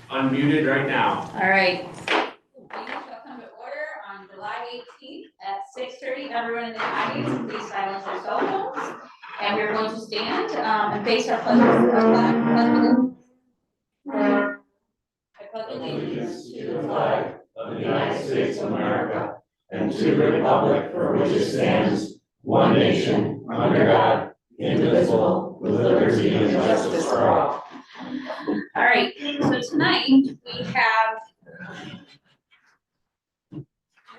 unmuted right now. All right. Meeting shall come to order on July 18th at 6:30. Everyone in the audience, please silence your cell phones. And we're going to stand and face our flag. I pledge allegiance to the flag of the United States of America and to the republic for which it stands, one nation, under God, indivisible, with liberty and justice for all. All right, so tonight we have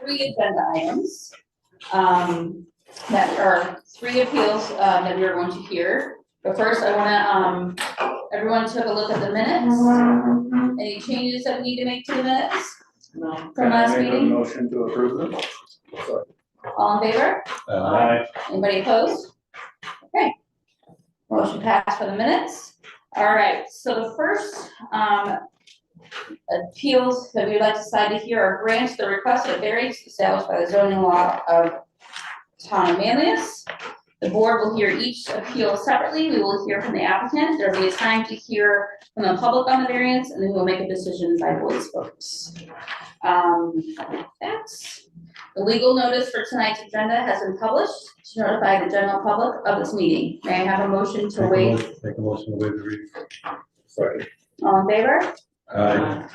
3 agenda items that are 3 appeals that we are going to hear. But first, I want to, everyone took a look at the minutes. Any changes that we need to make to the minutes? No. From last meeting? Motion to approve them. All in favor? Anybody opposed? Okay. Motion passed for the minutes. All right, so the first appeals that we would like to decide to hear are grants the request of variance established by the zoning law of Town of Manlius. The board will hear each appeal separately. We will hear from the applicant. There will be a time to hear from the public on the variance, and then we'll make a decision by voice votes. That's the legal notice for tonight's agenda has been published to notify the general public of this meeting. May I have a motion to waive? Make a motion to waive the reading. Sorry. All in favor? Aye.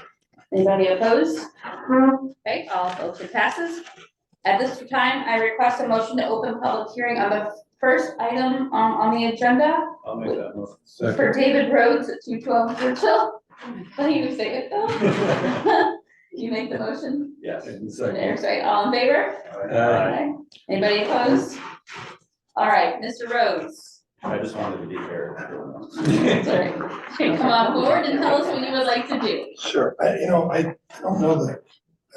Anybody opposed? Okay, all motion passes. At this time, I request a motion to open public hearing on the first item on the agenda I'll make that motion. for David Rhodes at 212 Churchill. Can you say it though? You make the motion? Yes. There's right, all in favor? Aye. Anybody opposed? All right, Mr. Rhodes. I just wanted to be fair. Sorry. Come on board and tell us what you would like to do. Sure, I don't know that,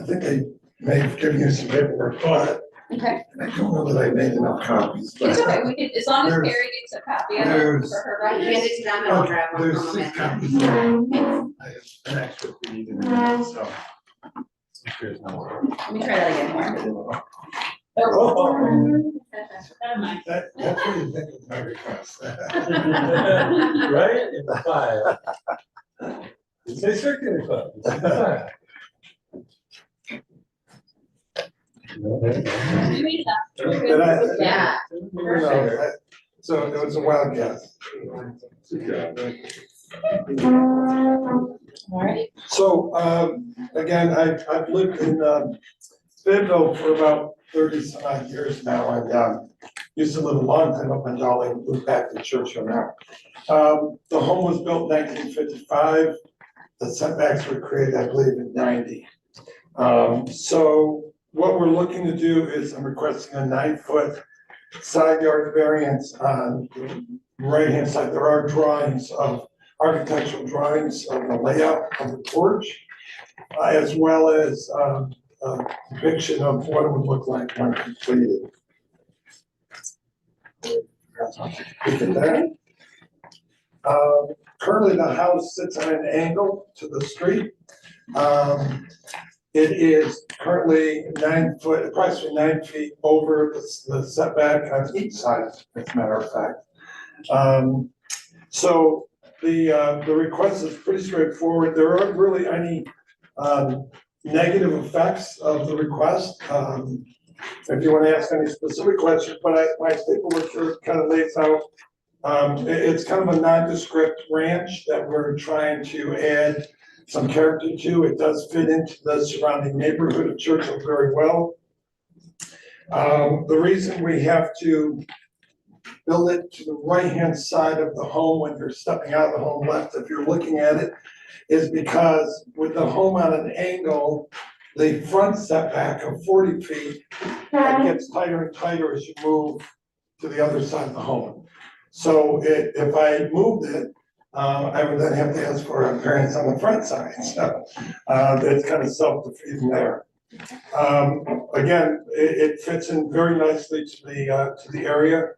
I think I may have given you some paperwork, but Okay, I don't know that I made enough copies. But it's okay, we can, as long as There's- Carrie gets a copy of it there's- for her Hand records. it to them and I'll grab one There's from them. 6 copies. I have an extra if you need it, so. Let me try that again, Mark. Oh, Never mind. that's what you think of my request. Right in the file. It's a circular file. It's in the file. You read it up. Did I- Yeah. So it was a wild guess. All right, So, again, I've lived in Fayetteville for about 30-some odd years now, and used to live a long time up in Dolly, moved back to Churchill now. The home was built in 1955, the setbacks were created, I believe, in 90. So what we're looking to do is I'm requesting a 9-foot side yard variance on the right-hand side. There are drawings of architectural drawings of the layout of the porch, as well as a depiction of what it would look like when completed. Look at that. Currently, the house sits on an angle to the street. It is currently 9 foot, approximately 9 feet over the setback on each side, as a matter of fact. So the request is pretty straightforward. There aren't really any negative effects of the request. If you want to ask any specific questions, but my paperwork here kind of lays out. It's kind of a nondescript ranch that we're trying to add some character to. It does fit into the surrounding neighborhood of Churchill very well. The reason we have to build it to the right-hand side of the home when you're stepping out of the home left, if you're looking at it, is because with the home on an angle, the front setback of 40 feet, that gets tighter and tighter as you move to the other side of the home. So if I moved it, I would then have to ask for a variance on the front side, so it's kind of self-defeating there. Again, it fits in very nicely to the area.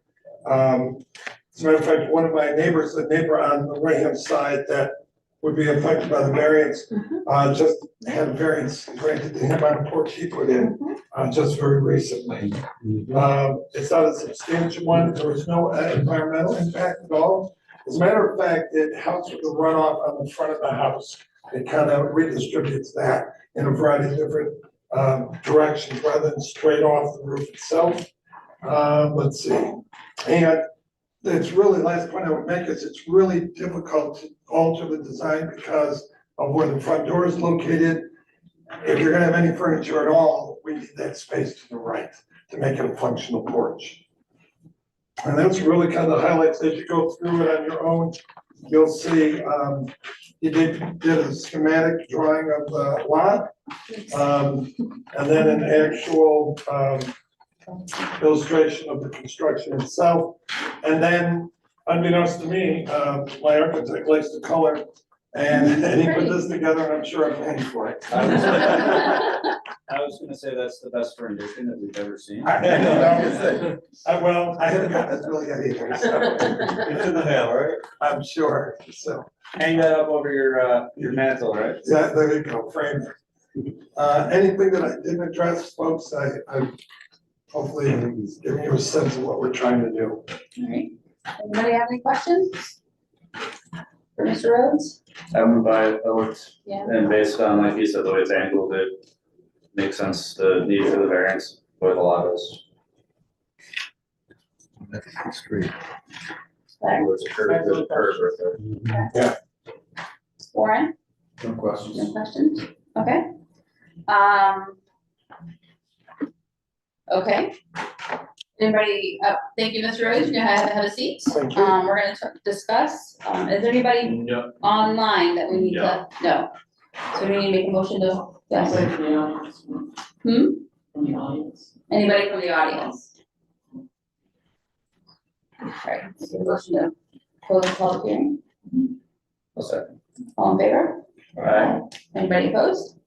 As a matter of fact, one of my neighbors, the neighbor on the right-hand side that would be affected by the variance, just had a variance granted to him on a porch he put in, just very recently. It's not a substantial one, there was no environmental impact at all. As a matter of fact, it helps with the runoff on the front of the house. it kind of redistributes that in a variety of different directions rather than straight off the roof itself. Let's see, and it's really, last point I would make is it's really difficult to alter the design because of where the front door is located. If you're gonna have any furniture at all, we need that space to the right to make it a functional porch. And that's really kind of the highlights as you go through it on your own. You'll see, you did a schematic drawing of the lot. And then an actual, illustration of the construction itself. And then unbeknownst to me, my architect likes to color and he put this together and I'm sure I'm paying for it. I was gonna say that's the best rendition that we've ever seen. Well, I haven't got this really yet either, so. It's in the mail, right? I'm sure, so, Hang that up over your mantle, right? yeah, there you go, frame it. Anything that I didn't address, folks, I hopefully giving you a sense of what we're trying to do. Alright, anybody have any questions? For Mr. Rhodes? I went by it, looked, Yeah. and based on, like you said, the way it's angled, it makes sense, the need for the variance, where the lot is. Street. There's a curve right there. Warren, No no questions. questions? Okay. Okay. Anybody, thank you, Mr. Rhodes, you can have a seat. Thank you. We're gonna discuss, is there anybody No. online that we need to, no? So we need to make a motion to, yes, anybody from the audience? Alright, so a motion to close the public hearing, A second. all in favor? Alright. Anybody opposed?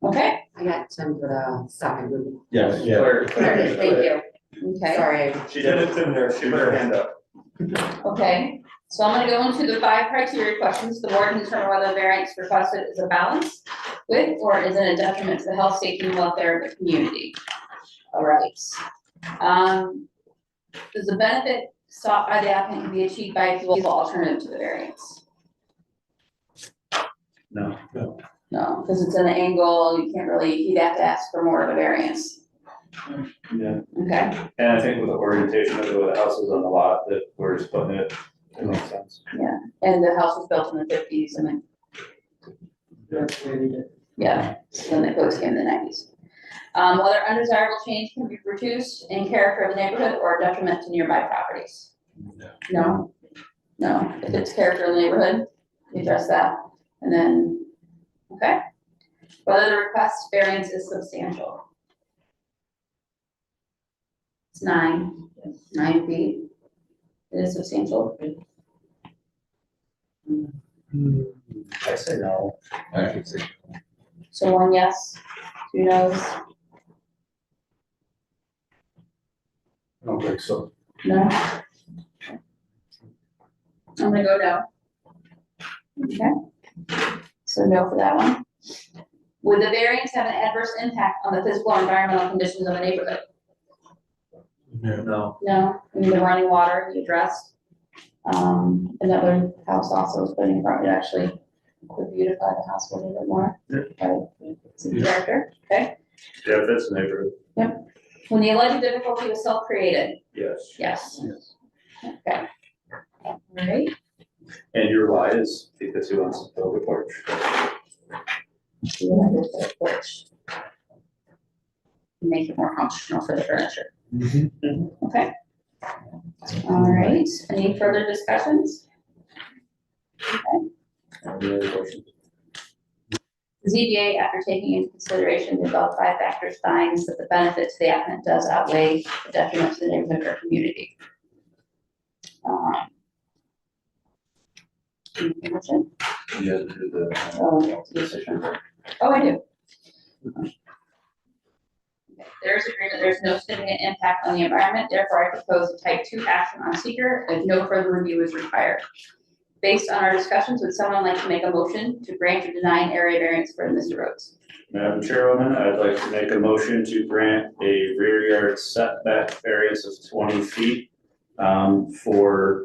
Okay, I got time for the second. Yes. Yeah. Okay, thank you. okay, Sorry. She did it in there, she put her hand up. okay, so I'm gonna go into the 5 criteria questions, the board can determine whether the variance requested is a balance with or is it a detriment to the health, safety, and welfare of the community. Alright, does the benefit sought by the applicant be achieved by a feasible alternative to the variance? No. No, because it's an angle, you can't really, you'd have to ask for more of a variance, Yeah, okay? and I think with the orientation of the way the house is on the lot, that we're just putting it, it makes sense. And the house was built in the 50s and then, yeah, then the codes came in the 90s. Whether undesirable change can be reduced in character of the neighborhood or detriment to nearby properties? No. No, if it's character of the neighborhood, you address that, and then, okay. Whether the request variance is substantial? It's 9 feet. It is substantial. I say no. I could see. So 1 yes, 2 no's, I don't think so. no? I'm gonna go no. Okay, so no for that one. Would the variance have an adverse impact on the physical or environmental conditions of the neighborhood? No. No, I mean, the running water you addressed. Another house also is putting in front, it actually could beautify the house a little bit more. Right, some character, okay? Yeah, if it's the neighborhood, When the alleged difficulty was self-created, yes. yes, Yes. okay. Alright, And your lie is because he wants to build a porch. porch. Make it more functional for the furniture, Mm-hmm. okay? Alright, any further discussions? Any other questions? The ZBA, after taking into consideration the above 5 factors, finds that the benefit to the applicant does outweigh the detriment to the neighborhood or community. Any motion? You have to do the. Oh, we have to do this one. Oh, I do. Okay, There's agreement, there's no significant impact on the environment, therefore I propose a type 2 action on seeker if no further review is required. Based on our discussions, would someone like to make a motion to grant or deny an area variance for Mr. Rhodes? Madam Chairwoman, I'd like to make a motion to grant a rear yard setback variance of 20 feet for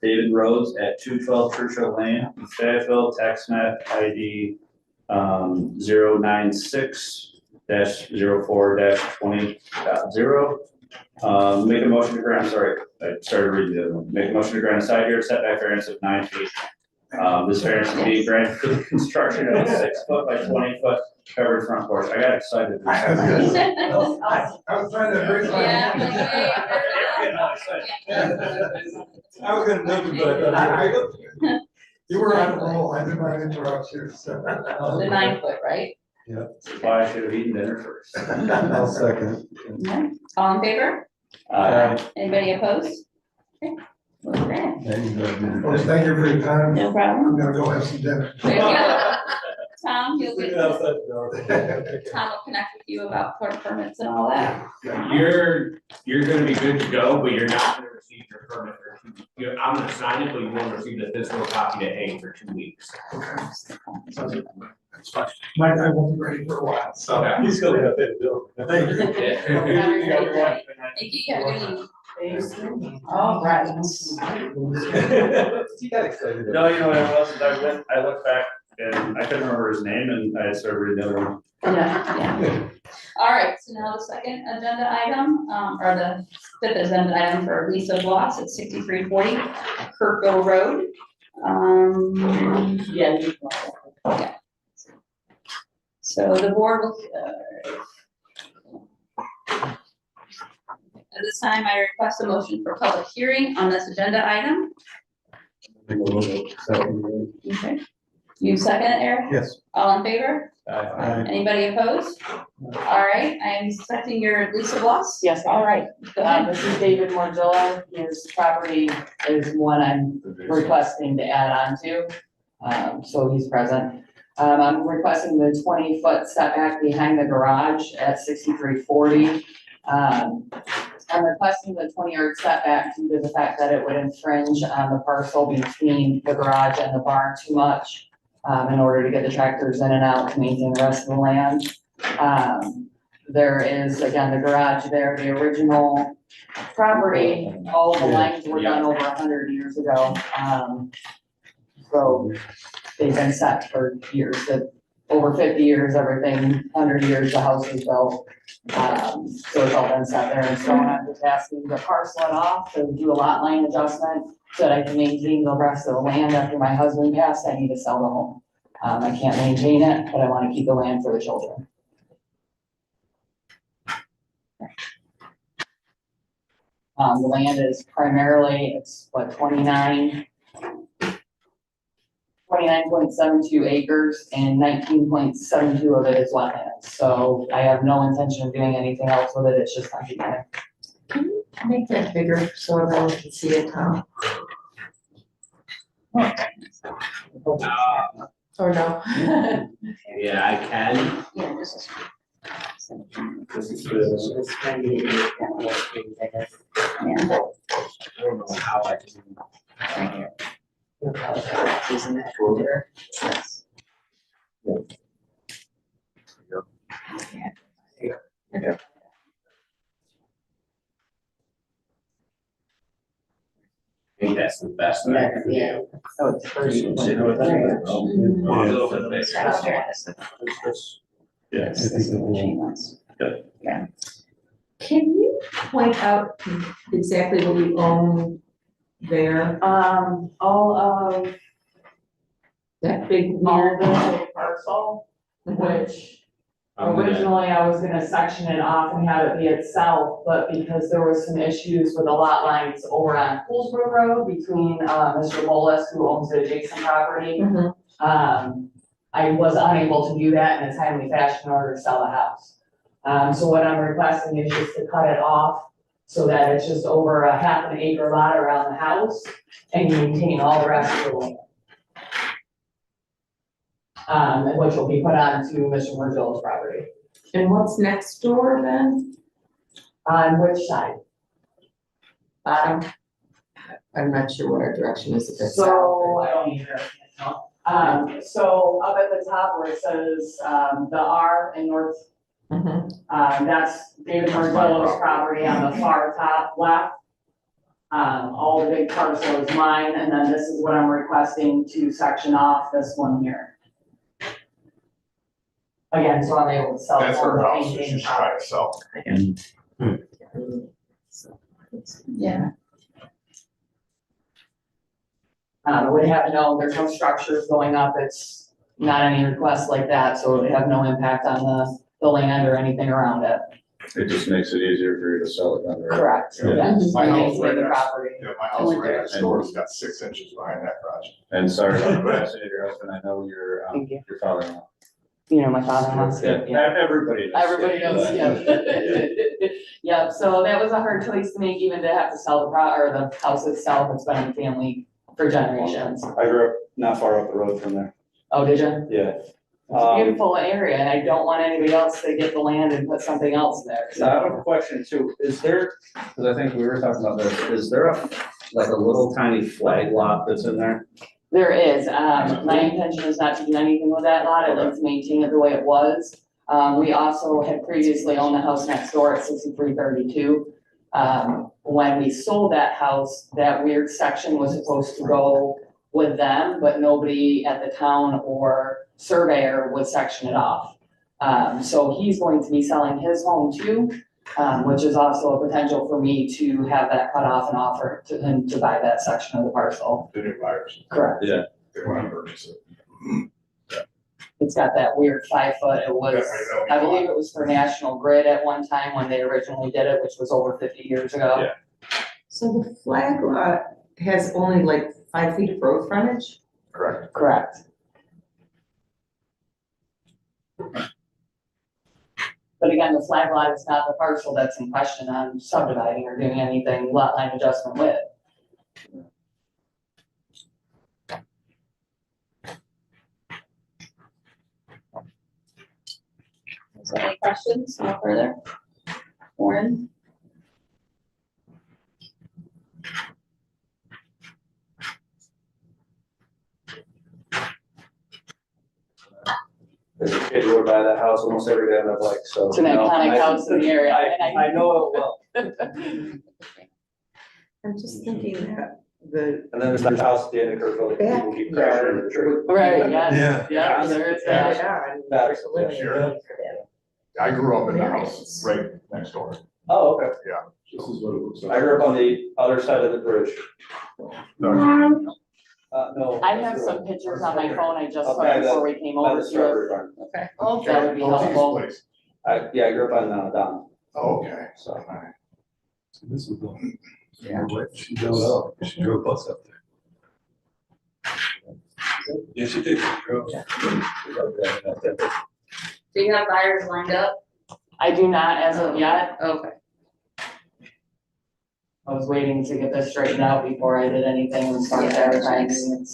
David Rhodes at 212 Churchill Lane, in Fayetteville, tax map ID 096-04-20.0. Make a motion to grant, sorry, I started reading the other one. Make a motion to grant a side yard setback variance of 9 feet. This variance is being granted for the construction of a 6 foot by 20 foot covered front porch. I got excited. I was trying to raise my hand. I was gonna mention, but I You were on a roll, I did not interrupt you, so. The 9 foot, right? That's why I should have eaten dinner first. I'll second. Okay. All in favor? Anybody opposed? Okay. Well, great. Well, thank you for your time. No problem. I'm gonna go have some dinner. There you go. Tom, you'll Leave get, it outside the door. Tom will connect with you about court permits and all that. You're gonna be good to go, but you're not gonna receive your permit for 2 weeks. I'm gonna sign it, but you won't receive the physical copy to hang for 2 weeks. That's fine. I won't be ready for a while, so. Okay. He's gonna have to bill. Thank you. Thank you, have a good evening. All right. He got excited. No, you know what it was, is I looked back and I couldn't remember his name and I had started reading the other one. Yeah. All right, so now the second agenda item, or the fifth agenda item for Lisa Bloss at 6340 Kirkville Road. Yeah. So the board will, at this time, I request a motion for public hearing on this agenda item. Okay. You second it, Eric? Yes. All in favor? Aye. Anybody opposed? All right, I am expecting your Lisa Bloss. Yes, All right, go ahead. this is David Morgillo. His property is one I'm requesting to add on to. So he's present. I'm requesting the 20-foot setback behind the garage at 6340. I'm requesting the 20-yard setback due to the fact that it would infringe on the parcel between the garage and the barn too much, in order to get the tractors in and out to maintain the rest of the land. There is, again, the garage there, the original property, all the lines were done over 100 years ago. So they've been set for years, over 50 years, everything, 100 years, the house was built. So it's all been set there, and so I'm just asking to parcel it off, to do a lot line adjustment, so that I can maintain the rest of the land. After my husband passed, I need to sell the home. I can't maintain it, but I want to keep the land for the children. The land is primarily, it's what, 29.72 acres, and 19.72 of it is wetlands. So I have no intention of doing anything else with it, it's just hunting land. Make that bigger so everyone can see it, Tom. Or no? Yeah, I can. Yeah, this is. It's trying to get you that one thing bigger. Yeah. I don't know how I can. Right here. Isn't that folder? Yes. I think that's the best that I That's, can yeah. do. So it's first. A little bit bigger. Yes. Yeah. Can you point out exactly what you own there? All of That big all weird. the parcel, which originally I was gonna section it off and have it be itself, but because there was some issues with the lot lines over on Poolsbrook Road between, Mr. Bolus, who owns the adjacent property. Mhm. I was unable to do that in a timely fashion in order to sell the house. So what I'm requesting is just to cut it off so that it's just over a half an acre lot around the house and maintain all the rest of the land. Which will be put onto Mr. Virgil's property. And what's next door then? On which side? Bottom? I'm not sure what our direction is if it's south. So, I don't either. So up at the top where it says, the R in north, Mhm. that's David Virgil's property on the far top left. All the big parcel is mine, and then this is what I'm requesting to section off this one here. Again, so I'm able to sell. That's her more house that maintain she's the trying to sell. Yeah. We have there's no structures going up, it's not any requests like that, so it would have no impact on the land or anything around it. It just makes it easier for you to sell it down there. Correct, Yeah. yes, My house maintain right the next- property. Yeah, my house right next door has got 6 inches behind that garage. And sorry about harassing your husband, I know you're, Thank you. your father-in-law. You know, my father-in-law's good, yeah. Everybody knows. Everybody knows, yeah. Yeah, so that was a hard choice to make, even to have to sell or the house itself, it's been in the family for generations. I grew up not far up the road from there, Oh, did you? yeah. It's a beautiful area, and I don't want anybody else to get the land and put something else there, So I have so. a question too, is there, because I think we were talking about this, is there like a little tiny flag lot that's in there? There is, my intention is not to do anything with that lot, I'd like to maintain it the way it was. We also had previously owned the house next door at 6332. When we sold that house, that weird section was supposed to go with them, but nobody at the town or surveyor would section it off. So he's going to be selling his home too, which is also a potential for me to have that cut off and offer to him to buy that section of the parcel. The new buyers, Correct. Yeah. they want to purchase it. It's got that weird 5 foot, it was, Yeah, I know. I believe it was for National Grid at one time when they originally did it, which was over 50 years ago. Yeah. So the flag lot has only like 5 feet of road frontage? Correct. Correct. But again, the flag lot is not the parcel that's in question on subdividing or doing anything lot line adjustment with. Is there any questions, no further? Warren? As a kid, we would buy that house almost every day, and I'm like, so. It's an no, iconic I- house in the area, and I know it well. I'm just thinking that the And then there's that house at the end of Kirkville, that people keep crashing into the tree. Right, yes, Yeah. yeah, there is added that. on, That- there's a living sure. area for that. I grew up in the house right next door. Oh, okay. This is what it looks I grew up on the other side of the bridge. No, No. I have some pictures on my phone I just saw Okay, before we came By over the to strawberry farm. Okay. it. That would be Don't see this helpful. place. I grew up on, Don, Oh, okay. so. This is the. Yeah. She drove up, she drove a bus up there. Yeah, she did. She drove. Do you have buyers lined up? I do not as of yet. Okay. I was waiting to get this straightened out before I did anything and start Yeah, advertising.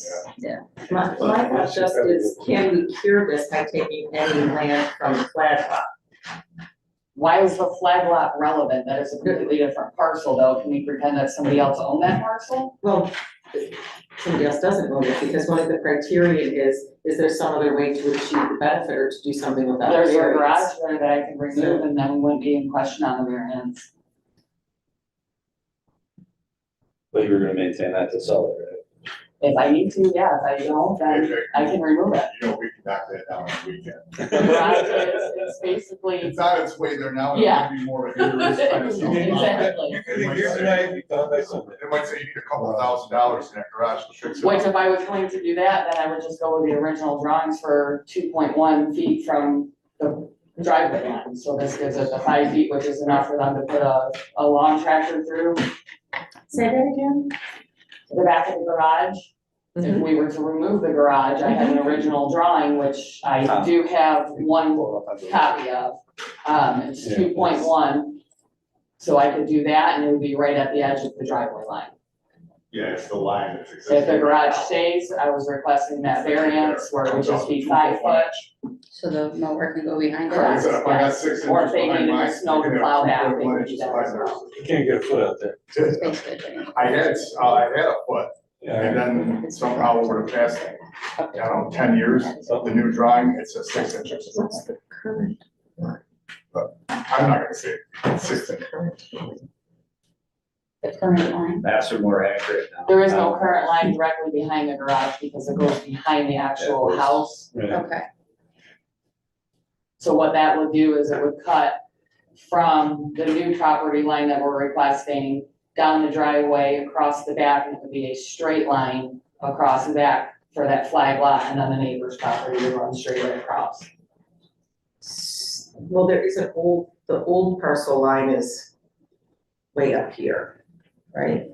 My thought just is, can we cure this by taking any land from the flag lot? Why is the flag lot relevant? That is a completely different parcel though. Can we pretend that somebody else owned that parcel? Well, somebody else doesn't own it, because one of the criteria is there some other way to achieve the benefit or to do something without There's a variance? garage there that I can remove and then we wouldn't be in question on the variance. But you were gonna maintain that to sell it, right? If I need to, yeah, if I don't, then I can remove it. You know, we can knock that down on the weekend. The garage is basically, It's on its way there now, Yeah. it'll be more of a hindrance kind of stuff. exactly. You could be here tonight, be gone by Sunday. They might say you need a couple $1,000 in that garage to fix it. Which if I was going to do that, then I would just go with the original drawings for 2.1 feet from the driveway line. So this gives it the 5 feet, which is enough for them to put a lawn tractor through Say that again? the back of the garage. If we were to remove the garage, I have an original drawing, which I do have one copy of. It's 2.1. So I could do that and it would be right at the edge of the driveway line. Yeah, it's the line that's existing. If the garage stays, I was requesting that variance where it would just be 5 foot. So the mower can go behind Correct. it? If I got 6 inches Or if they behind needed the mine, snow to you can plow have back, they 2.1 could do inches that behind as theirs. well. You can't get a foot out there. It's basically. I had a foot, and then somehow over the past, I don't know, 10 years, the new drawing, it says 6 inches. What's the current? But I'm not gonna say 6 inches. The current line. Maps are more accurate now. There is no current line directly behind the garage because it goes behind the actual house. Right. Okay. So what that would do is it would cut from the new property line that we're requesting down the driveway, across the back, and it would be a straight line across the back for that flag lot, and then the neighbor's property would run straight right across. Well, there is the old parcel line is way up here, right?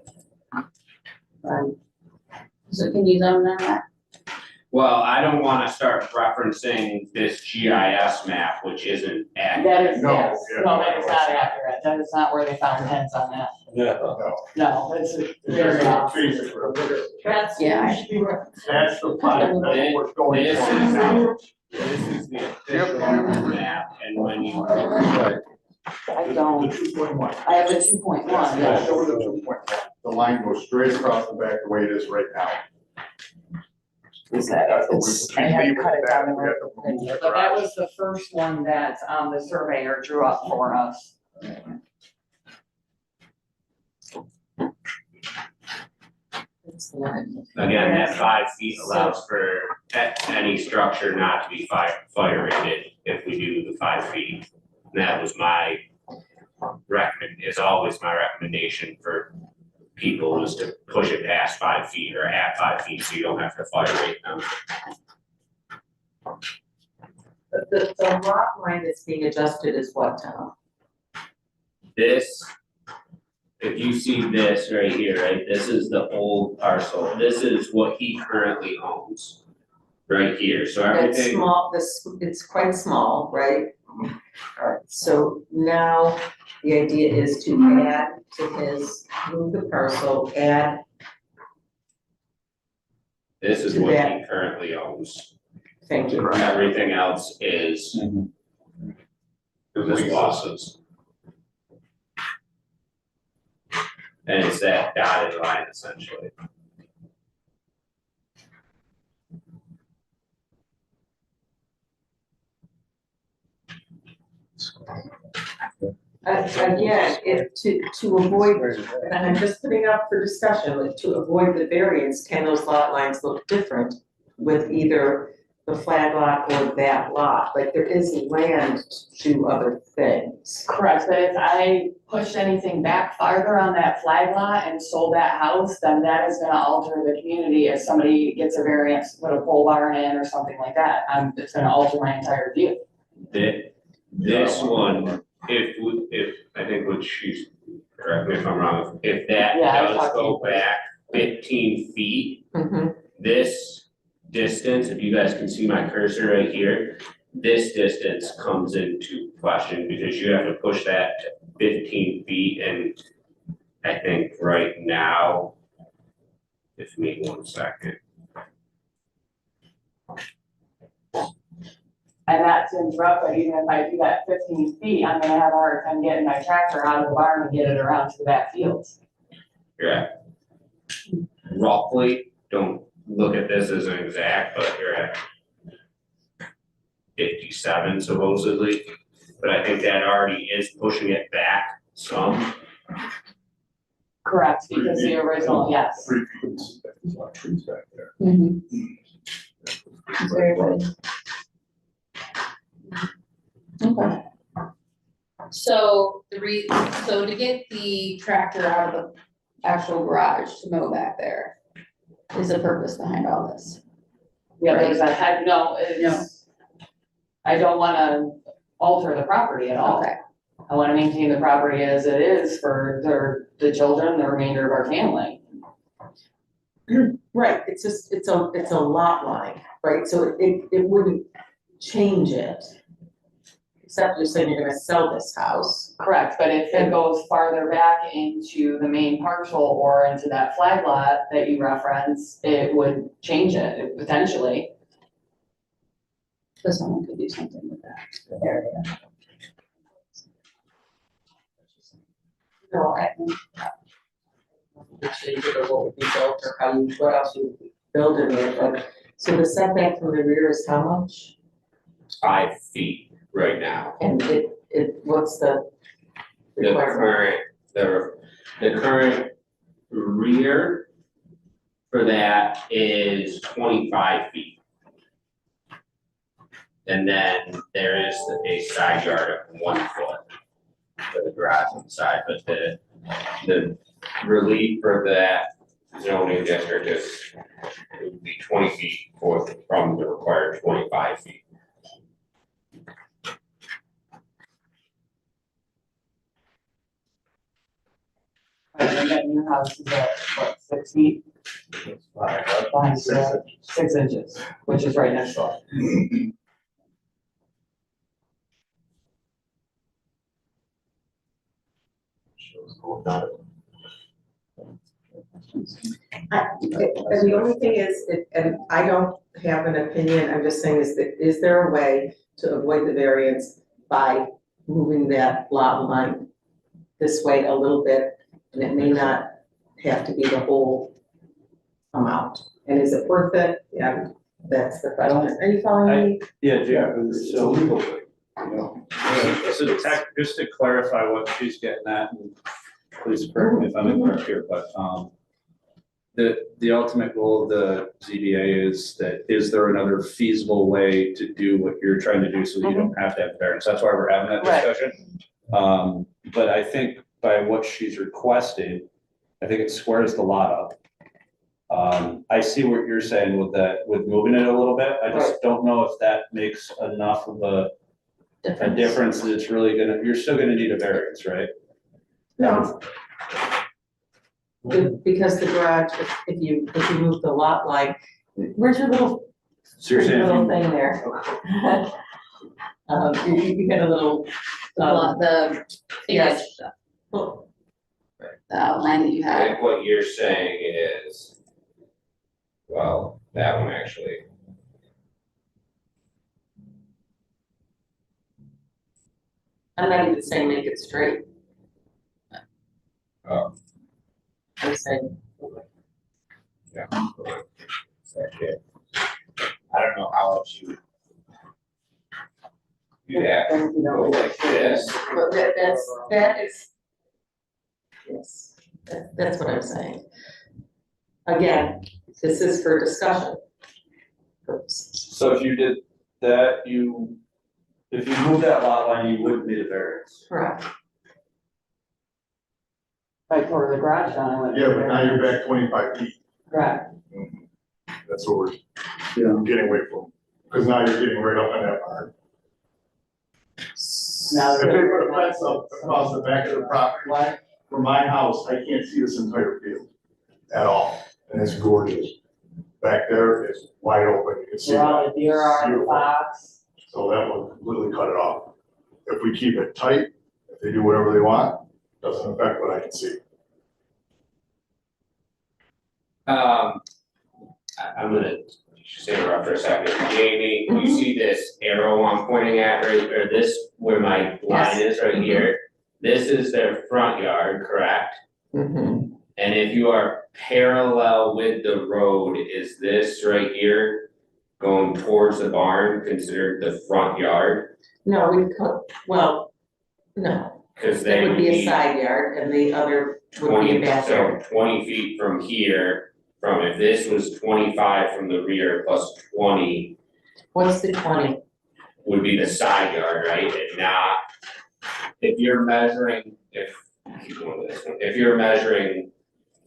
So can you zone that? Well, I don't wanna start referencing this GIS map, which isn't accurate. That is, No, yes, yeah, no, that is not accurate, that is not where they found heads on that, Yeah. no, it's very off. That's, yeah. That's the plan, that's what's going This is, on. this is the official map, and when you, Right. I don't, The 2.1. I have the 2.1, Yeah, yeah. show the 2.1. The line goes straight across the back the way it is right now. Is that, That's what it's, we I had to leave cut it at down that. the We road. have to remove the But that garage. was the first one that, the surveyor drew up for us. again, that 5 feet allows for any structure not to be fire rated if we do the 5 feet. And that was my is always my recommendation for people is to push it past 5 feet or at 5 feet, so you don't have to fire rate them. But the lot line that's being adjusted is what, Tom? This, if you see this right here, right, this is the old parcel, this is what he currently owns. Right here, so That's everything, small, it's quite small, right? Alright, so now the idea is to add to his, move the parcel, add, this is to what that. he currently owns. thank you. Everything else is his losses. And it's that dotted line essentially. Again, if to avoid, and I'm just putting up for discussion, like, to avoid the variance, can those lot lines look different with either the flag lot or that lot? Like, there is land to do other things. Correct, but if I pushed anything back farther on that flag lot and sold that house, then that is gonna alter the community if somebody gets a variance, to put a pole barn in or something like that. It's gonna alter my entire view. This one, if, I think what she's, correct me if I'm wrong, if that Yeah, I was does go talking- back 15 feet, Mm-hmm. this distance, if you guys can see my cursor right here, this distance comes into question because you have to push that to 15 feet and I think right now, if me 1 second. And not to interrupt, but even if I do that 15 feet, I'm gonna have a hard time getting my tractor out of the barn and get it around to the back fields. You're at roughly, don't look at this as an exact, but you're at 57 supposedly, but I think that already is pushing it back some. Correct, because the original, yes. 3 feet, there's a lot of trees back there. Very good. Okay. So so to get the tractor out of the actual garage to mow back there is the purpose behind all this. Yeah, there's a head, no, it's, I don't wanna alter the property at all. Okay, I wanna maintain the property as it is for the children, the remainder of our family. Right, it's just, it's a lot line, right, so it wouldn't change it. Except you're saying you're gonna sell this house. Correct, but if it goes farther back into the main parcel or into that flag lot that you reference, it would change it potentially. so someone could do something with that area. No, I change it or what would be built or how you, what else you would build in there, but, so the setback from the rear is how much? 5 feet right now. And it, what's the The requirement? current, the current rear for that is 25 feet. And then there is a side yard of 1 foot for the garage on the side, but the relief for that zoning district is, it would be 20 feet from the required 25 feet. And then your house is at, what, 6 feet? Behind the garage? 6 inches, which is right next door. And the only thing is, and I don't have an opinion, I'm just saying is there a way to avoid the variance by moving that lot line this way a little bit, and it may not have to be the whole amount, and is it worth it? Yeah, that's the question, are you following me? Yeah, Yeah, it's a legal thing, you know. So just to clarify what she's getting at, and please correct me if I'm incorrect here, but, the ultimate goal of the ZBA is that, is there another feasible way to do what you're trying to do so that you don't have to have variance? That's why we're having that Right. discussion. But I think by what she's requested, I think it squares the lot up. I see what you're saying with that, with moving it a little bit. I just don't know if that makes enough of a difference that it's really gonna, you're still gonna need a variance, right? No. Because the garage, if you move the lot line, where's your little, So you're saying if Little you, thing there. You got a little, The yes. figure, well, the outline that you I have. think what you're saying is, well, that one actually. I'm not even saying make it straight. Oh. I'm saying, Yeah. I don't know how else you. Yeah, You go know, like this. but that is, yes, that's what I'm saying. Again, this is for discussion purposes. so if you did that, if you move that lot line, you wouldn't need a variance. Correct. Right, for the garage down, I went. Yeah, but now you're back 25 feet. Correct. That's what we're getting away from, because now you're getting right up on that barn. Now If they put a fence up across the back of the property line, from my house, I can't see this entire field at all, and it's gorgeous. Back there is wide open, you can see Where all that. the deer are, the Beautiful. fox. So that will completely cut it off. If we keep it tight, if they do whatever they want, doesn't affect what I can see. I'm gonna just interrupt for a second. Jamie, you see this arrow I'm pointing at, right, or this, where my line is right here? This is their front yard, correct? Mm-hmm. And if you are parallel with the road, is this right here going towards the barn considered the front yard? No, we could, well, no, Cause there they would be a need side yard and the other would be 20, a backyard. so 20 feet from here, from if this was 25 from the rear plus 20 What's the 20? would be the side yard, right? And not, if you're measuring, keep going with this one, if you're measuring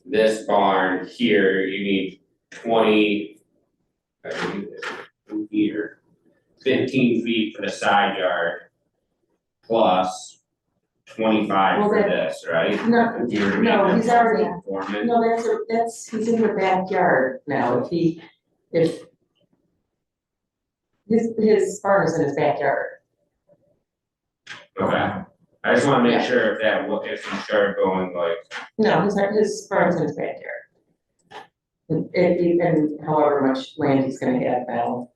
this barn here, you need 20, I believe it's here, 15 feet for the side yard plus 25 Well, for that- this, right? No, You're no, making he's already, conformant. no, he's in your backyard now, if his barn is in his backyard. Okay, I just wanna make sure if if you start going like, No, his barn's in his backyard. And however much land he's gonna have now.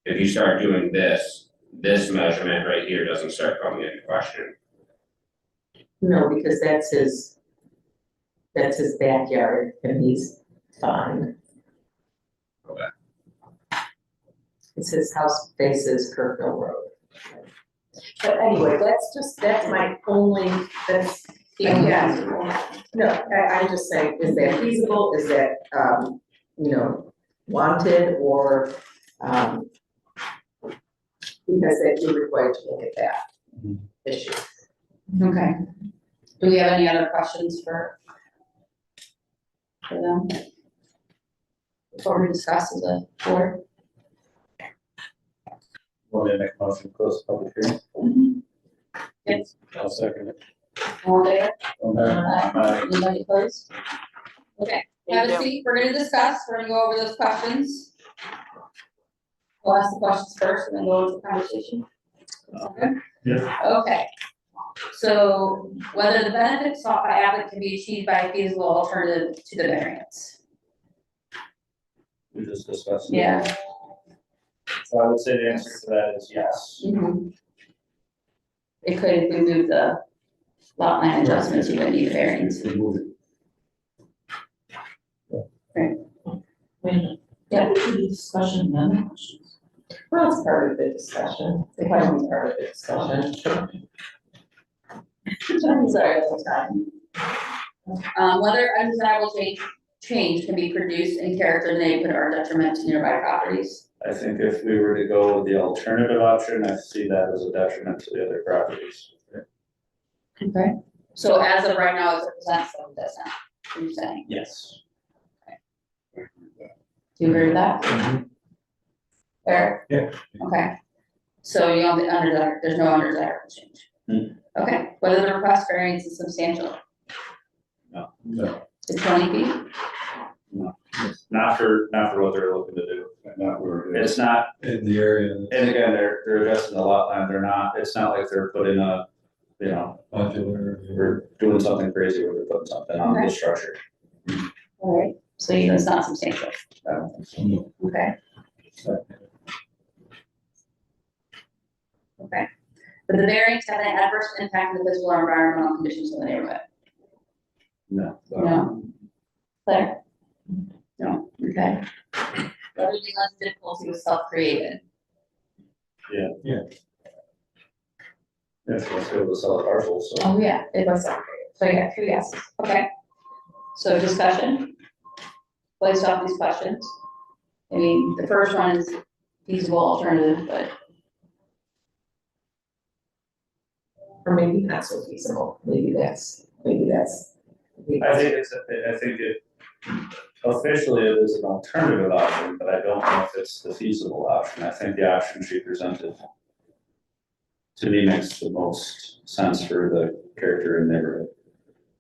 if you start doing this measurement right here doesn't start coming into question. No, because that's his backyard and he's fine. Okay. It's his house faces Kirkville Road. But anyway, that's my only, that's Yeah. No, I'm just saying, is that feasible, is that, wanted, or, because they'd be required to look at that issue. Okay. Do we have any other questions for them? Before we discuss as a board? Want me to make a motion to close the public hearing? Yes. I'll second it. All there? Aye. Anybody opposed? Okay, have a seat, we're gonna discuss, we're gonna go over those questions. We'll ask the questions first and then go into the conversation. Okay? Yeah. Okay. So whether the benefits sought by applicant can be achieved by a feasible alternative to the variance. We just discussed. it. Yeah. So I would say the answer to that is yes. It could, if we move the lot line adjustments, you would need a variance. Yeah. Discussion, none questions. Well, it's part of the discussion, the question's part of the discussion. Sorry, that's time. Whether undesirable change can be produced in character, neighborhood, or detriment to nearby properties. I think if we were to go with the alternative option, I see that as a detriment to the other properties. Okay. So as of right now, as it presents, so it does not, what you're saying, Yes. do you agree with that? Fair? Yeah. Okay. So you don't, there's no undesirable change? Okay, whether the request variance is substantial, No. is 20 feet? Not for what they're looking to do. Not where it is. It's not, In the area. and again, they're adjusting the lot line, they're not, it's not like they're putting a, we're doing something crazy where they're putting something on the structure. All right, so you know it's not substantial, okay? Okay, but the variance have an adverse impact on the physical or environmental conditions of the neighborhood? No. No. Claire? No, okay. Whether the less difficulty was self-created? If let's go to sell a parcel, so. Oh, yeah, it was self-created, so yeah, 2 yeses, okay. So discussion? Based off these questions? I mean, the first one is feasible alternative, but Or maybe not so feasible, maybe that's. I think it, officially it is an alternative option, but I don't know if it's the feasible option. I think the option she presented to me makes the most sense for the character and neighborhood.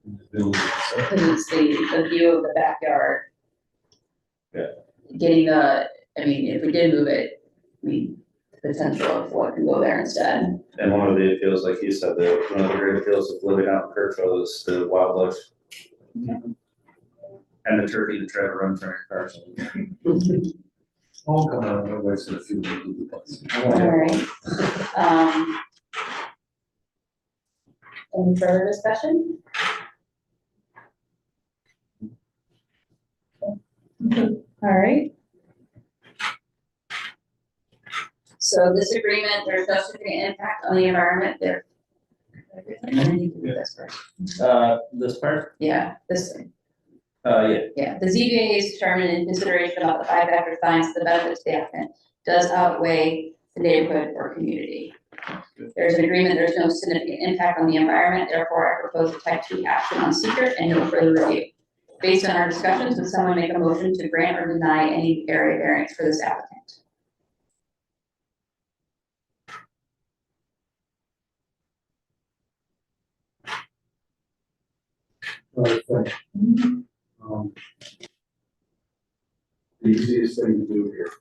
because it's the view of the backyard. Yeah. Getting I mean, if we did move it, I mean, the potential of what can go there instead. And one of the appeals, like you said, one of the great appeals of living out in Kirkville is the wildlife. And the turkey that tried to run from your car. Oh, come on, I've wasted a few minutes. Alright. Any further discussion? Alright. So this agreement, there's no significant impact on the environment there. I need to do this first. This part? Yeah, this thing. Yeah. Yeah, the ZBA is determined in consideration of the 5 factor finds the benefits to the applicant does outweigh the neighborhood or community. There's an agreement, there's no significant impact on the environment, therefore I propose a type 2 action on secret and no further review. Based on our discussions, would someone make a motion to grant or deny any area variance for this applicant? The easiest thing to do here.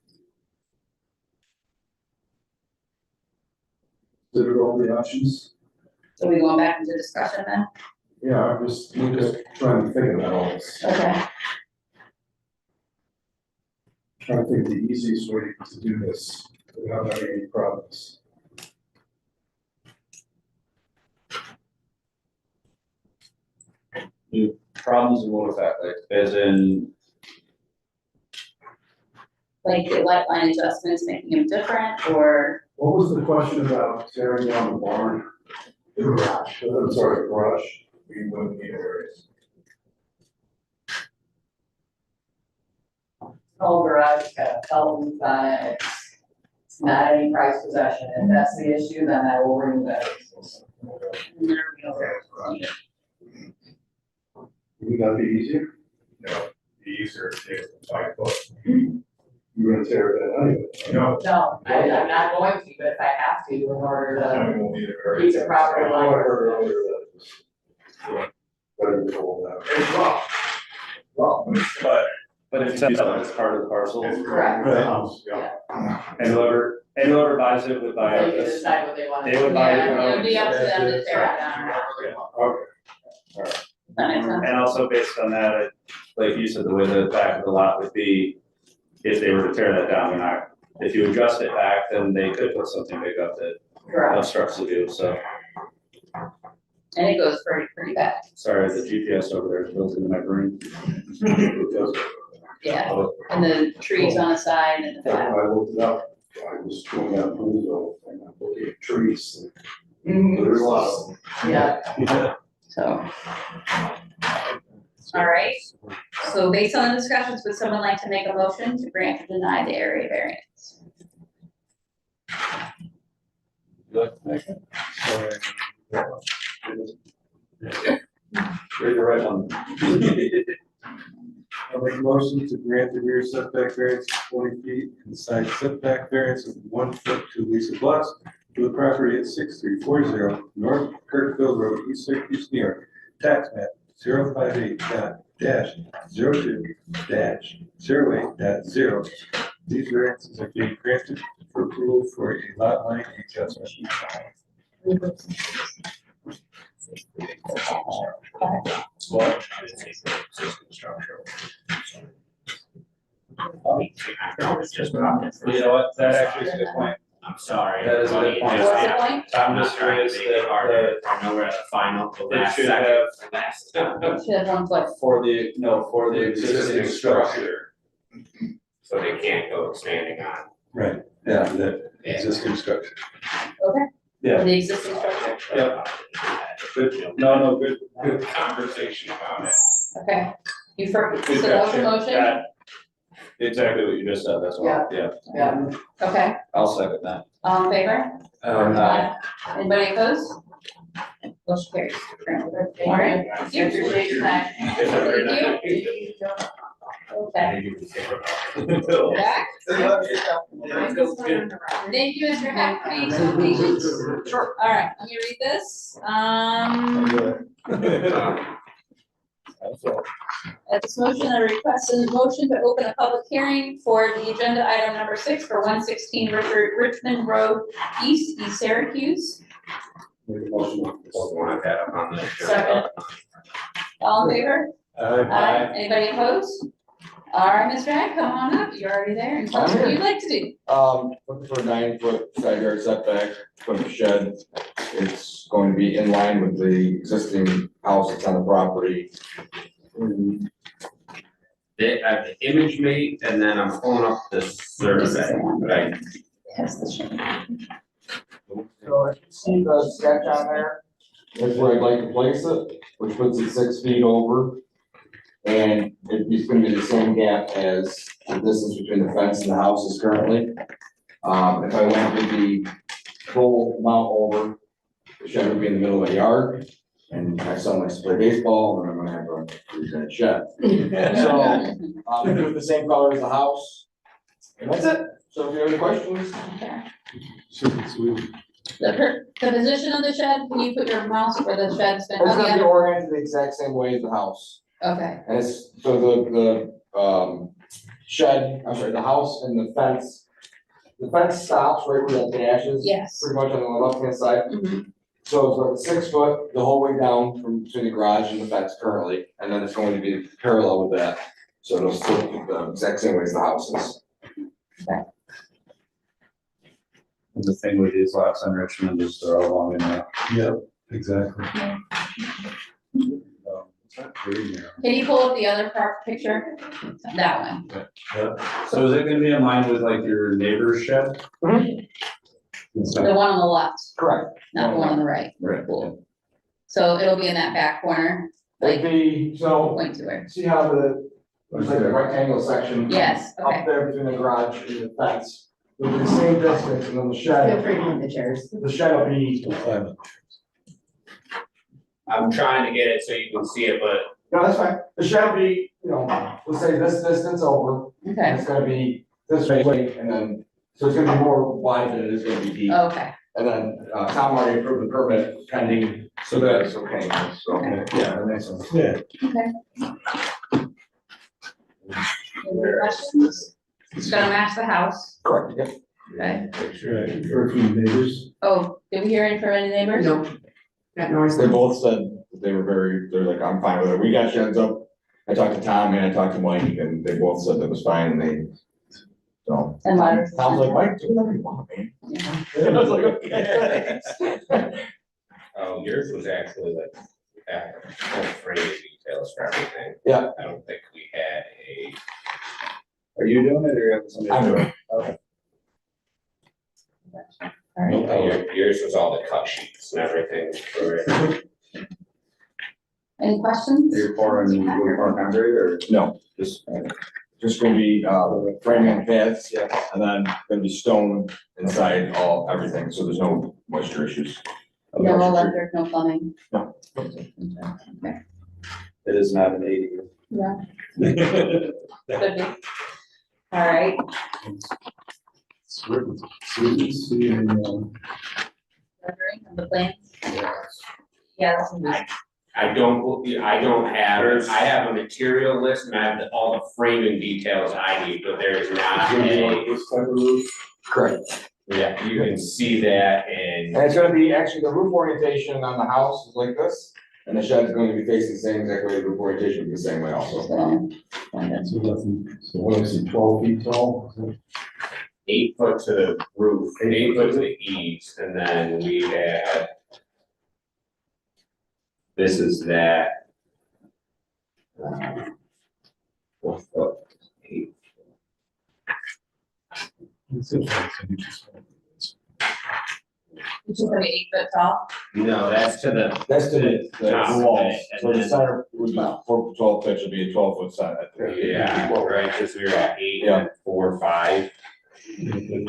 Consider all the options. So we going back into discussion then? Yeah, I'm just trying to think about all this. Okay. Trying to think the easiest way to do this without having any problems. Problems in what effect, like, as in, Like the light line adjustments making them different, or? What was the question about tearing down the barn? The garage. I'm sorry, the garage. we wouldn't need a variance. Whole garage, it's got a felon on it, it's not any prized possession, if that's the issue, then I will remove that. Would that be easier? No, be easier to take 5 foot. You're gonna tear it down anyway. No. No, I'm not going to, but if I have to, in order to I won't need a variance. keep the property line. Better to hold that. It's rough. Rough. But if it's part of the parcel, It's Correct. the house, yeah. and whoever buys it would buy They can it. decide what they want. They would buy it. Yeah, it would be up to them to tear it down. Okay. That makes sense. And also based on that, like you said, the way the back of the lot would be, if they were to tear that down, they're not, if you adjust it back, then they could put something big up that Correct. obstructs the view, so. And it goes pretty bad. Sorry, the GPS over there is built into my brain. Yeah, and the trees on the side and the When back. I looked it up, I was going out Bluesville and I'm looking at trees. Mhm. There's a lot of them. Yeah, So. All right, so based on the discussions, would someone like to make a motion to grant or deny the area variance? Raise your right hand. I'll make a motion to grant the rear setback variance of 20 feet and side setback variance of 1 foot to Lisa Bluffs for the property at 6340 North Kirkville Road, East Syracuse, New York. Tax map 058-02-08.0. These variances are being granted for approval for a lot line adjustment. What? Just You know what, that actually is a good point. I'm sorry. That is a good point. What's the point? I'm I'm just just trying curious to make it harder. that, I know we're at the final, the It last should second, have- last. Should have 1 foot. for the existing structure. So they can't go expanding on. Right, yeah, that existing structure. Yeah. For the existing structure. Yep. Good, no, good Conversation about it. Okay, you so Good that was the catch. motion? That- Exactly what you just said, that's why, yeah, yeah. Okay, I'll second that. all in favor? Aye. Anybody opposed? Motion carries. All right, Thank you. Appreciate your time. thank you. Okay, back. Thank you, Mr. Hack, for being so patient. Sure. All right, let me read this. At this motion, I request a motion to open a public hearing for the agenda item number 6 for 116 Richmond Road East, East Syracuse. Want that up on the. Second. All in favor? Aye. Anybody opposed? All right, Mr. Hack, come on up. You're already there and tell us what you'd like to do. Looking for a 9-foot side yard setback from the shed. It's going to be in line with the existing house that's on the property. They have the image made and then I'm pulling up the survey, right? Yes, the shade. So I can see the sketch on there. That's where I'd like to place it, which puts it 6 feet over. And it's gonna be the same gap as the distance between the fence and the house is currently. If I went with the full amount over, the shed would be in the middle of the yard. And my son likes to play baseball, and I'm gonna have a three-shed shed. So, do it the same color as the house. And that's it. So if you have any questions, Okay. Sweet. The position of the shed, can you put your mouse where the shed's been? it's Oh, the gonna be other- oriented the exact same way as the house. Okay, And it's, so the shed, I'm sorry, the house and the fence stops right where that dash is. yes. Pretty much on the left-hand side. Mhm. So it's like 6 foot the whole way down from between the garage and the fence currently, and then it's going to be parallel with that. So it'll still be the exact same way as the house is. The thing with these lots on Richmond is they're all long enough. Yep, exactly. It's not very narrow. Can you pull up the other part picture? That one. So is it gonna be in line with like your neighbor's shed? The one on the left, Correct. not the one on the right. Right. Cool. So it'll be in that back corner, It'd like, be, so, point to where, see how there's like a rectangle section? yes, okay. Up there between the garage and the fence, it'll be the same distance, and then the shed. Feel free to move the chairs. The shed will be, I'm trying to get it so you can see it, but no, that's fine, the shed will be, let's say this distance over, and Okay, it's gonna be this way, and then, so it's gonna be more wide than it is gonna be deep. okay, And then, Tom already approved the permit pending, so that's okay, so, yeah, that makes sense. Yeah. okay. Any questions? It's gonna match the house, Correct, yeah. okay? For neighbors. Oh, did we hear any from any neighbors? No. Got noise. They both said they were they're like, I'm fine with it, we got sheds up, I talked to Tom and I talked to Mike, and they both said that was fine, and they, so. And letters. Tom's like, Mike, do whatever you want, man. Yeah. I was like, okay. oh, yours was actually like, full framing details for everything. Yeah. I don't think we had Are you doing it or you have somebody? I'm doing it. Okay. All right, yours was all the cut sheets and everything for it. any questions? You're pouring concrete or No, just? just gonna be, framing pads, Yeah. and then gonna be stone inside everything, so there's no moisture issues. No electric, no plumbing? No. Okay, It is not an ADU. yeah, could be. All right, rendering of the plans? Yes. I don't have, I have a material list and I have all the framing details I need, but there is not a, Correct. yeah, you can see that and. And it's gonna be, actually, the roof orientation on the house is like this, and the shed is going to be facing the same exact way, the roof orientation will be the same way also. So what is it, 12 feet tall? 8 foot to the roof, 8 foot to the eaves, and then we had. This is that. 4 foot, 8. It's just gonna be 8 foot tall? No, that's to the, That's to the Top of walls, it, and so the then- center would be 4 to 12 pitch, would be a 12-foot side. yeah, right, because we were at 8 Yeah. and 4, 5, and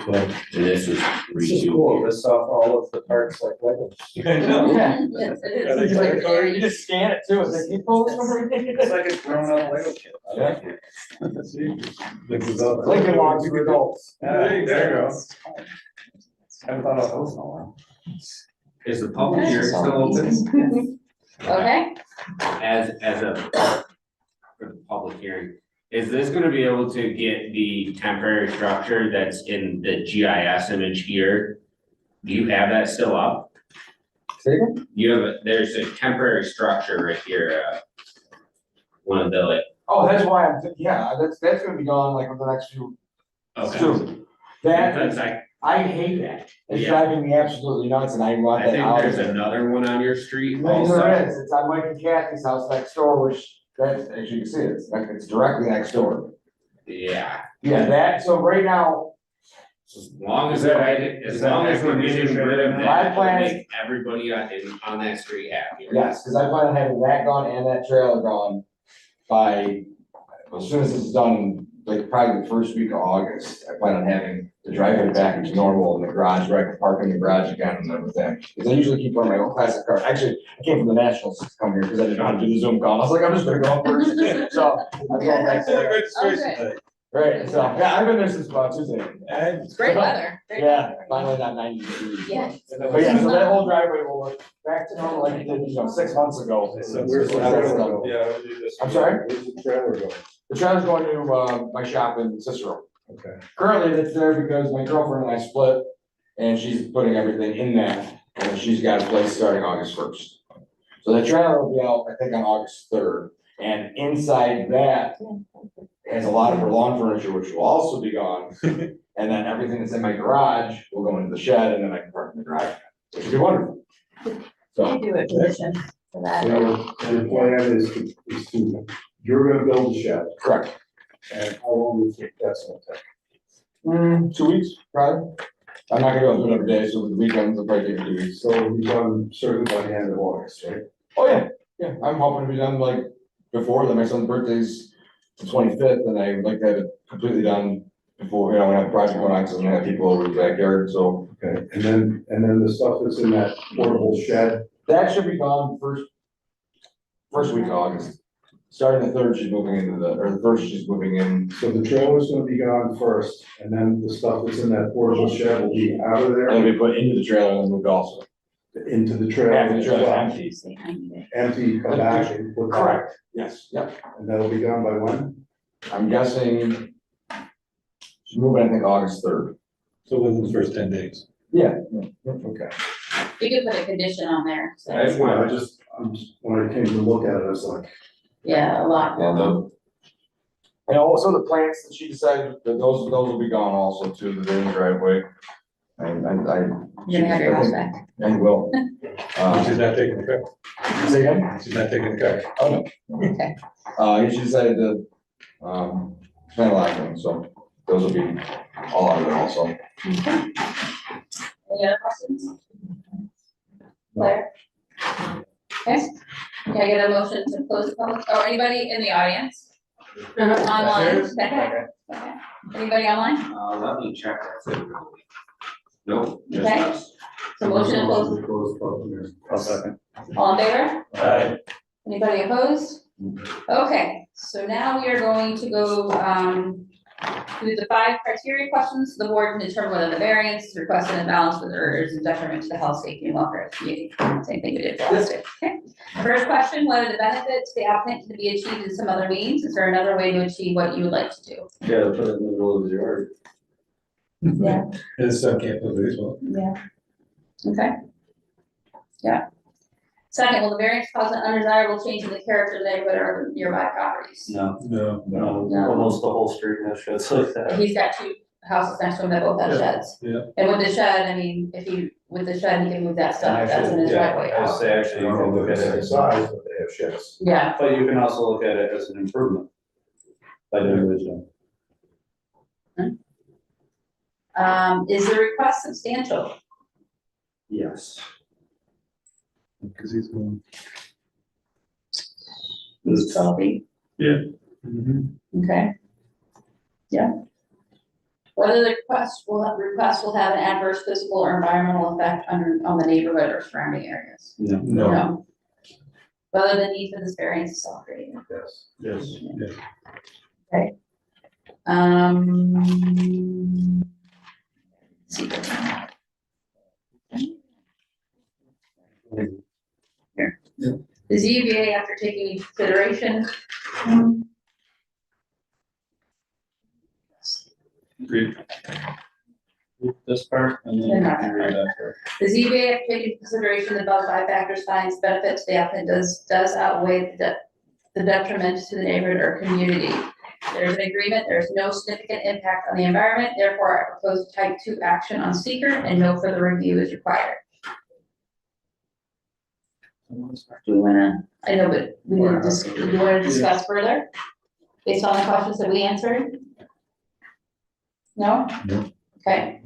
this was It's just cool, this off all of the parts like Legos. Yeah. Yes, it Are they is. like- You Very- just scan it too, it's like, you pull this over. It's like a grown up Lego kit. I like it. Lincoln Logs for adults. There you go. Haven't thought of those in a while. is the public hearing still open? Okay, As a, for the public hearing, is this gonna be able to get the temporary structure that's in the GIS image here? Do you have that still up? Say again? You have, there's a temporary structure right here, one of the like, Oh, that's why yeah, that's gonna be gone like over the next few, okay. soon. That, Because I hate that, it's Yeah. driving me absolutely nuts, and I want I that think out. there's another one on your street No, also. there is, it's on Mike and Kathy's house next door, which, that's, as you can see, it's directly next door. Yeah, Yeah, that, so right now, as long as as long as we're getting rid of My that, it'll plan is- make everybody on that street happy. yes, cause I plan on having that gone and that trailer gone by, as soon as this is done, like probably the first week of August, I plan on having the driveway back to normal in the garage, where I can park in the garage again and everything. Cause I usually keep one of my old classic cars, actually, I came from the Nationals to come here, cause I didn't know how to do the Zoom call, I was like, I'm just gonna go up first, so. I'm going back there. okay, Right, so, yeah, I've been there since about Tuesday. it's great weather. Great Yeah, weather. finally not 90 degrees. Yeah. But yeah, so that whole driveway will look back to normal like it did, 6 months ago. So where's the trailer going? Yeah. I'm sorry? Where's the trailer going? The trailer's going to, my shop in Cicero. Okay. Currently, it's there because my girlfriend and I split, and she's putting everything in that, and she's got a place starting August 1st. So the trailer will be out, I think, on August 3rd, and inside that has a lot of her lawn furniture, which will also be gone. And then everything that's in my garage will go into the shed, and then I can park in the garage, which would be wonderful. So, do a condition for that. So your plan is to, you're gonna build a shed, correct. and how long do you think that's gonna take? 2 weeks, probably. I'm not gonna go through it every day, so the weekends, I'll probably take 2 weeks. So we'll be done certainly by the end of August, right? Oh, yeah, yeah, I'm hoping to be done like before, then my son's birthday's the 25th, and I'd like to have it completely done before, when I have a project going on, so I'm gonna have people over the backyard, so. Okay, and then the stuff that's in that portable shed, That should be gone first week of August. Starting the 3rd, she's moving into the 1st, she's moving in. so the trailer's gonna be gone first, and then the stuff that's in that portable shed will be out of And there it'll be put into the trailer and moved also. into the trailer. After the as trailer's well. empty. Empty, come back and put that, Correct, yes, yep. and that'll be done by when? I'm guessing she's moving, I think, August 3rd. So within the first 10 days. Yeah. Okay. We could put a condition on there, so, That's why when I came to look at it, I was like, yeah, a lot. And also the plants that she decided, that those will be gone also too, that are in the driveway. You're gonna have your house back. I will. She's not taking the car. Say again? She's not taking the car. Oh, no. Okay. She decided to, plant a lot of things, so those will be all out of there also. Any other questions? Claire? Okay, can I get a motion to close the public, or anybody in the audience? Online, okay. Okay. Anybody online? Let me check that. Nope. just Okay. us. So motion to close, we close public hearing. I'll second. all in favor? Aye. Anybody opposed? Okay, so now we are going to go, through the 5 criteria questions. The board can determine whether the variance is requested in balance with or is a detriment to the health, safety, and welfare of the community. Same thing we did for last year, okay? First question, whether the benefit to the applicant can be achieved in some other means? Is there another way to achieve what you would like to do? Yeah, put it in the middle of the yard. Yeah. And the son can't live there as well. Yeah. Okay. Yeah. Second, will the variance cause an undesirable change in the character of the neighborhood or nearby properties? No, No. No. almost the whole street has sheds like that. He's got 2 houses next to him that both have sheds. Yeah. And with the shed, I mean, with the shed, he can move that stuff, that's in his driveway. I would say actually, you can look at it as, Size, but they have sheds. Yeah, but you can also look at it as an improvement. By doing this, is the request substantial? yes. Because he's going. It's 12 feet, okay. Yeah. Whether the request will have an adverse physical or environmental effect on the neighborhood or surrounding areas? No. No. Whether the need for this variance is self-created? Yes. Yes. Okay. Let's see. Here. The ZBA, after taking into consideration. Read this part and then you can read that part. The ZBA, after taking into consideration the above 5 factors, finds benefits to the applicant does outweigh the detriment to the neighborhood or community. There's an agreement, there's no significant impact on the environment, therefore I propose type 2 action on seeker and no further review is required. Do we wanna, I know, but we need to, do you wanna discuss further? Based on the questions that we answered? No? No. Okay.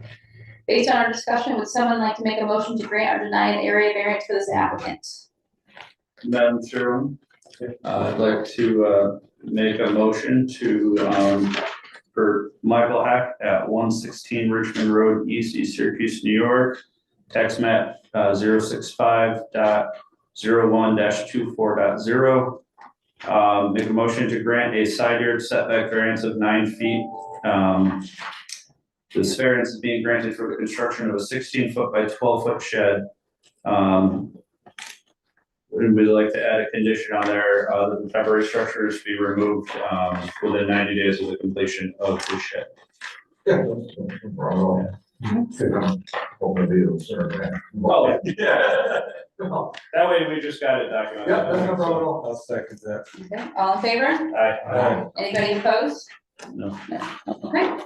Based on our discussion, would someone like to make a motion to grant or deny an area variance for this applicant? Madam Chairman, I'd like to make a motion to for Michael Hack at 116 Richmond Road East, East Syracuse, New York, tax map 065.01-24.0. Make a motion to grant a side yard setback variance of 9 feet. This variance is being granted for the construction of a 16-foot by 12-foot shed. We'd like to add a condition on there that the temporary structures be removed within 90 days of the completion of the shed. Yeah. Oh, yeah. That way we just got it documented. Yeah, that's no problem at all. I'll second that. Okay, all in favor? Aye. Anybody opposed? No. Okay,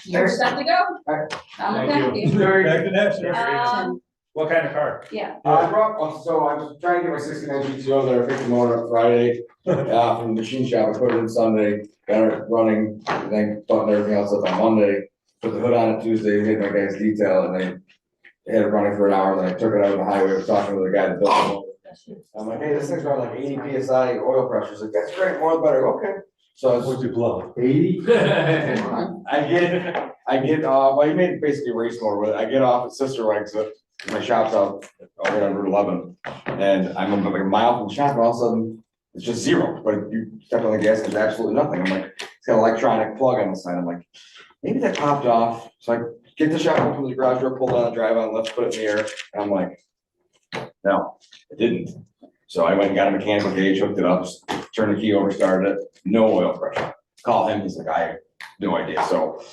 you're set to go. Alright. I'm Thank okay. Back to that. What kind of car? Yeah, I was trying to get my 69 GTO there, I picked the motor up Friday, from the machine shop, I put it in Sunday, got it running, then buttoned everything else up on Monday. put the hood on it Tuesday, hit my guy's detail, and I had it running for an hour, then I took it out on the highway, I was talking to the guy that built it. I'm like, hey, this thing's running like 80 PSI oil pressure, he's like, that's great, more the better, okay. So I was. What's your blow? 80? I get, well, you made basically race mode with it. I get off at Sister Exit, my shop's out over on Route 11. And I'm like a mile from the shop, and all of a sudden, it's just zero, but you step on the gas, there's absolutely nothing. I'm like, it's got an electronic plug on the side. I'm like, maybe that popped off. So I get the shop, open the garage door, pull down the drive on, let's put it in the air. And I'm like, no, it didn't. So I went and got a mechanical gauge, hooked it up, turned the key over, started it, no oil pressure. Call him, he's like, I have no idea. So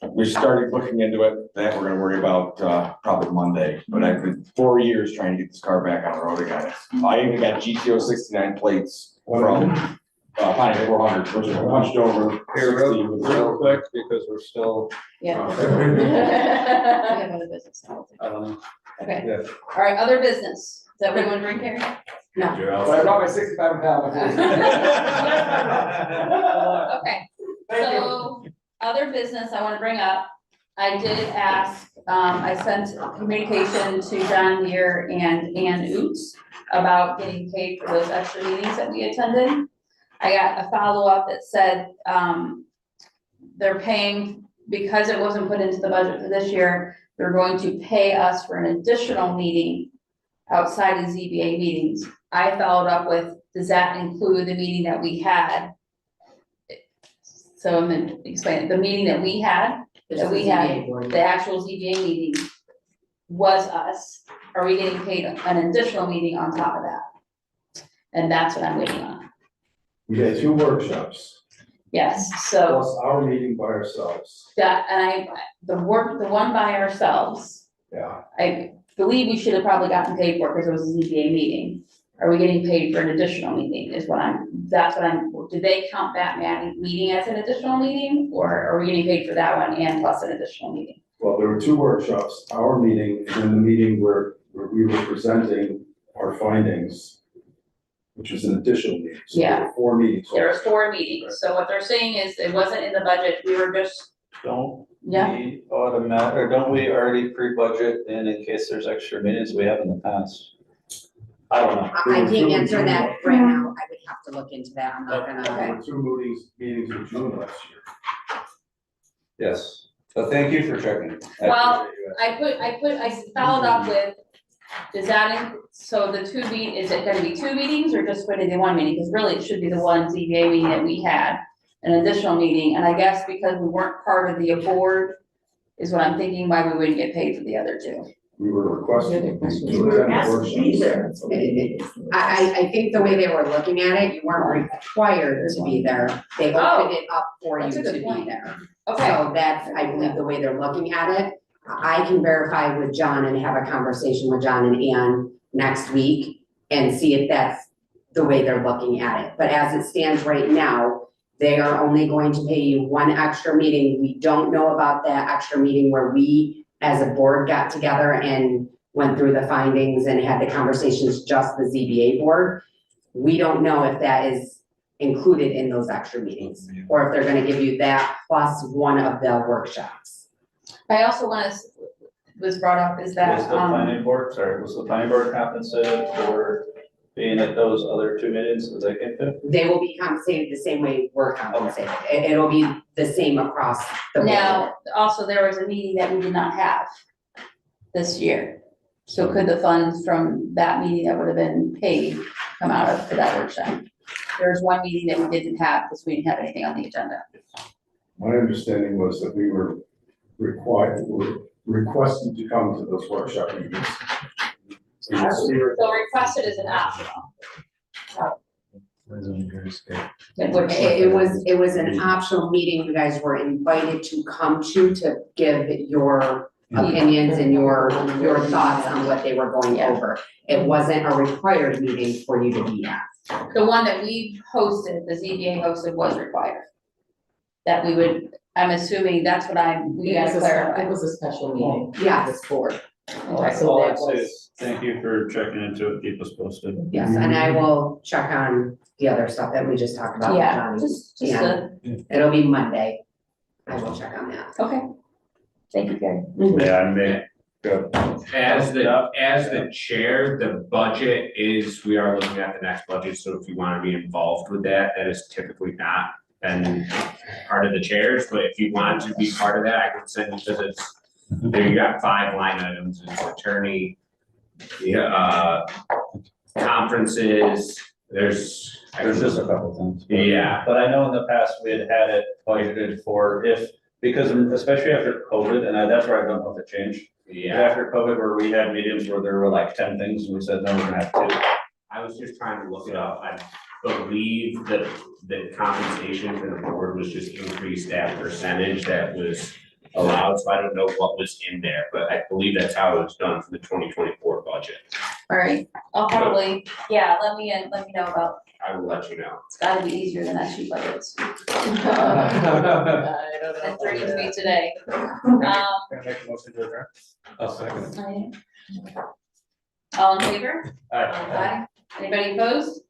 we started looking into it, that we're gonna worry about, probably Monday, but I've been 4 years trying to get this car back on the road again. I even got GTO 69 plates from, Pontiac 400, which is punched over. Here, 60 real, with real quick, because we're still, Yeah. We have other business now. Okay, yeah. all right, other business. Is that what you want to bring here? No. But I brought my 65 pound. Okay, so other business I want to bring up. I did ask, I sent communication to John Deere and Ann Oots about getting paid for those extra meetings that we attended. I got a follow-up that said, they're paying, because it wasn't put into the budget for this year, they're going to pay us for an additional meeting outside of ZBA meetings. I followed up with, does that include the meeting that we had? So I'm gonna explain it. The meeting that we had, the actual ZBA meeting was us. Are we getting paid an additional meeting on top of that? And that's what I'm waiting on. We had 2 workshops, Yes, so plus our meeting by ourselves. that, and the one by ourselves, Yeah. I believe we should have probably gotten paid for it because it was a ZBA meeting. Are we getting paid for an additional meeting is what do they count that meeting as an additional meeting? Or are we getting paid for that one and plus an additional meeting? Well, there were 2 workshops, our meeting and then the meeting where we were presenting our findings, which was an additional meeting. So there were 4 meetings. There was 4 meetings, so what they're saying is it wasn't in the budget, we were just, Don't yeah, we or don't we already pre-budget in case there's extra meetings we have in the past? I don't know. I can't answer that right now, I would have to look into that, I'm not There gonna. were 2 meetings in June last year. Yes, so thank you for checking. Well, appreciate you. I followed up with, does that, so the 2 is it gonna be 2 meetings or just putting in 1 meeting? Because really it should be the one ZBA meeting that we had, an additional meeting, and I guess because we weren't part of the board is what I'm thinking why we wouldn't get paid for the other 2. We were requesting. You were asked to be there. I think the way they were looking at it, you weren't required to be there, they opened it up for you That's a to good be point. there. Okay, So that's, I believe, the way they're looking at it. I can verify with John and have a conversation with John and Ann next week and see if that's the way they're looking at it. But as it stands right now, they are only going to pay you 1 extra meeting. We don't know about that extra meeting where we, as a board, got together and went through the findings and had the conversations, just the ZBA board. We don't know if that is included in those extra meetings, or if they're gonna give you that plus 1 of the workshops. I also was brought up is that, Was the planning board, was the planning board compensated for being at those other 2 meetings that they came to? They will be compensated the same way we're compensated. It'll be the same across the board. now, also there was a meeting that we did not have this year. So could the funds from that meeting that would have been paid come out of for that workshop? There's 1 meeting that we didn't have because we didn't have anything on the agenda. My understanding was that we were requested to come to those workshop meetings. So requested is an optional. It was an optional meeting you guys were invited to come to give your opinions and your thoughts on what they were going over. It wasn't a required meeting for you to be at. The one that we hosted, the ZBA hosted, was required. That we would, I'm assuming that's what we gotta clarify. It was a special meeting. Yes. This board. All So that I'd say was- is, thank you for checking into it, keep us posted. Yes, and I will check on the other stuff that we just talked about. Yeah, Johnny. just, Yeah. It'll be Monday. I will check on that. okay. Thank you, Gary. Yeah, I mean, good. As the chair, the budget is, we are looking at the next budget, so if you wanna be involved with that, that is typically not been part of the chairs, but if you want to be part of that, I can send you, because it's, there you got 5 line items, it's attorney, conferences, there's just a couple things. Yeah, But I know in the past, we had had it budgeted for if, because especially after COVID, and that's where I don't know if it changed. yeah, After COVID, where we had meetings where there were like 10 things, and we said, no, we're gonna have 2. I was just trying to look it up, I believe that the compensation for the board was just increased that percentage that was allowed, so I don't know what was in there, but I believe that's how it was done for the 2024 budget. All right, I'll probably, yeah, let me know about, I will let you know. it's gotta be easier than SU budgets. I don't That's know. bringing to me today. Can I make a motion to adjourn? I'll second. All in favor? Aye. Aye. Anybody opposed?